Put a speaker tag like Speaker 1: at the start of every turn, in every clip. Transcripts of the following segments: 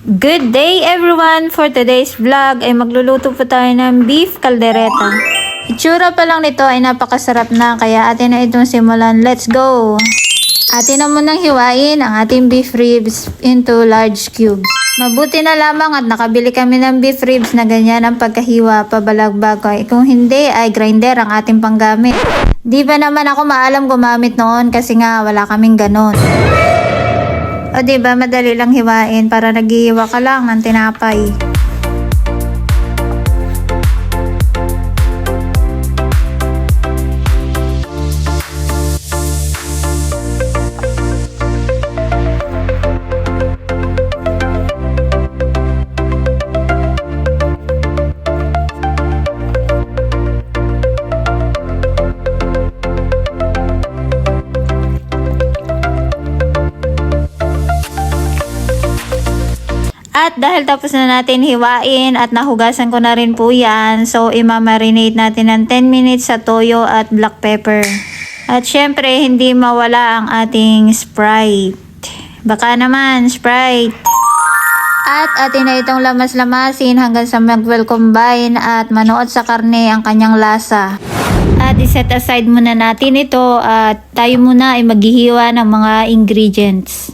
Speaker 1: Good day everyone! For today's vlog ay magluluto po tayo ng beef caldereta. Itsura pa lang nito ay napakasarap na kaya atin na itong simulan. Let's go! Atin na munang hiwain ang ating beef ribs into large cubes. Mabuti na lamang at nakabili kami ng beef ribs na ganyan ang pagkahiwa pabalagbag. Kung hindi ay grinder ang ating panggamit. Di ba naman ako maalam gumamit noon kasi nga wala kaming ganon. O diba, madali lang hiwain para naghihiwa ka lang ng tinapay. At dahil tapos na natin hiwain at nahugasan ko na rin po yan, so imamarinate natin ng 10 minutes sa toyo at black pepper. At syempre, hindi mawala ang ating Sprite. Baka naman, Sprite. At atin na itong lamas-lamasin hanggang sa mag-well combine at manuot sa karne ang kanyang lasa. At iset aside muna natin ito at tayo muna ay maghihiwa ng mga ingredients.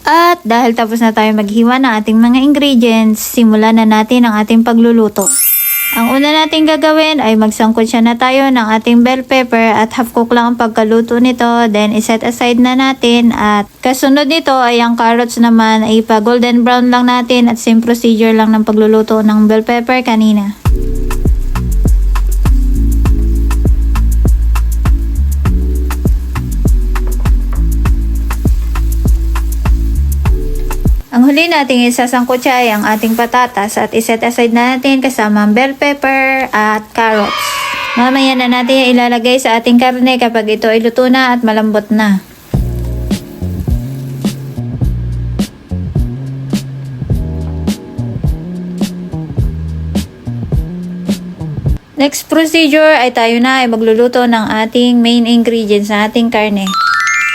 Speaker 1: At dahil tapos na tayo maghiwa ng ating mga ingredients, simulan na natin ang ating pagluluto. Ang una natin gagawin ay magsangkot siya na tayo ng ating bell pepper at half cook lang ang pagkaluto nito. Then iset aside na natin at kasunod nito ay ang carrots naman ay pa golden brown lang natin at same procedure lang ng pagluluto ng bell pepper kanina. Ang huli nating isasangkot siya ay ang ating patatas at iset aside na natin kasama ang bell pepper at carrots. Mamaya na natin ilalagay sa ating karne kapag ito ay luto na at malambot na. Next procedure ay tayo na ay magluluto ng ating main ingredients sa ating karne.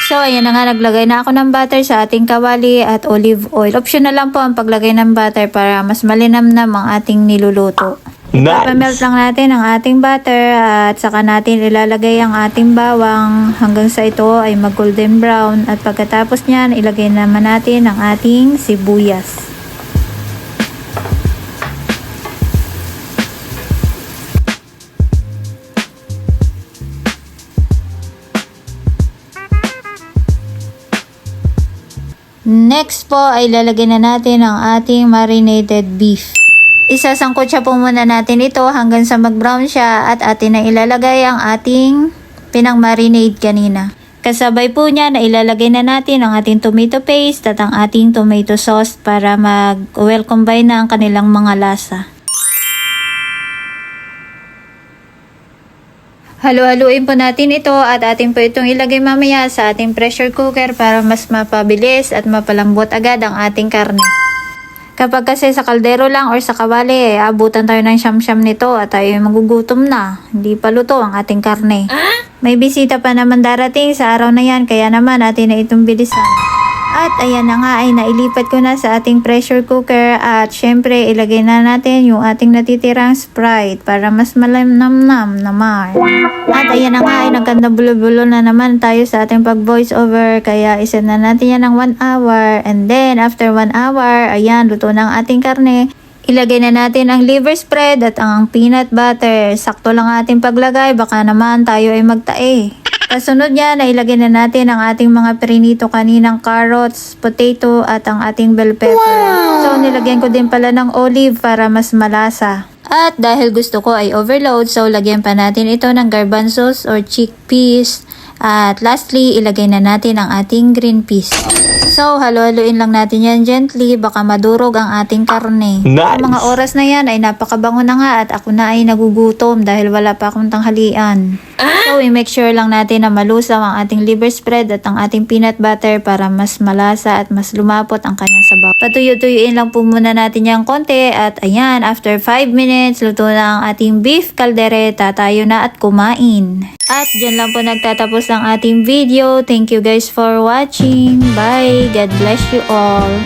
Speaker 1: So, ayan na nga, naglagay na ako ng butter sa ating kawali at olive oil. Optional lang po ang paglagay ng butter para mas malinamnam ang ating niluluto.
Speaker 2: Nice!
Speaker 1: Ipapamelt lang natin ang ating butter at saka natin ilalagay ang ating bawang hanggang sa ito ay mag-golden brown. At pagkatapos niyan, ilagay naman natin ang ating sibuyas. Next po ay lalagyan na natin ang ating marinated beef. Isasangkot siya po muna natin ito hanggang sa mag-brown siya at atin na ilalagay ang ating pinang-marinade kanina. Kasabay po niya na ilalagay na natin ang ating tomato paste at ang ating tomato sauce para mag-well combine na ang kanilang mga lasa. Halu-haluin po natin ito at atin po itong ilagay mamaya sa ating pressure cooker para mas mapabilis at mapalambot agad ang ating karne. Kapag kasi sa kaldero lang or sa kawali, abutan tayo ng siyam-siyam nito at tayo magugutom na. Hindi pa luto ang ating karne. May bisita pa naman darating sa araw na yan, kaya naman atin na itong bilisan. At ayan na nga ay nailipat ko na sa ating pressure cooker at syempre ilagay na natin yung ating natitirang Sprite para mas malamnam naman. At ayan na nga ay nagkanda bulo-bulo na naman tayo sa ating pag voice over kaya iset na natin yan ng 1 hour and then after 1 hour ayan luto ng ating karne. Ilagay na natin ang liver spread at ang peanut butter. Sakto lang ating paglagay baka naman tayo ay magtae. Kasunod niya, ilagay na natin ang ating mga prinito kaninang carrots, potato at ang ating bell pepper. So nilagyan ko din pala ng olive para mas malasa. At dahil gusto ko ay overload, so lagyan pa natin ito ng garbanzos or chickpeas. At lastly, ilagay na natin ang ating green peas. So, halo-haluin lang natin yan gently, baka madurog ang ating karne.
Speaker 2: Nice!
Speaker 1: Ang mga oras na yan ay napakabango na nga at ako na ay nagugutom dahil wala pa akong tanghalian. So, i-make sure lang natin na malusaw ang ating liver spread at ang ating peanut butter para mas malasa at mas lumapot ang kanyang sabaw. Patuyo-tuyuin lang po muna natin yung konti at ayan, after 5 minutes, luto na ang ating beef caldereta. Tayo na at kumain. At dyan lang po nagtatapos ang ating video. Thank you guys for watching. Bye! God bless you all.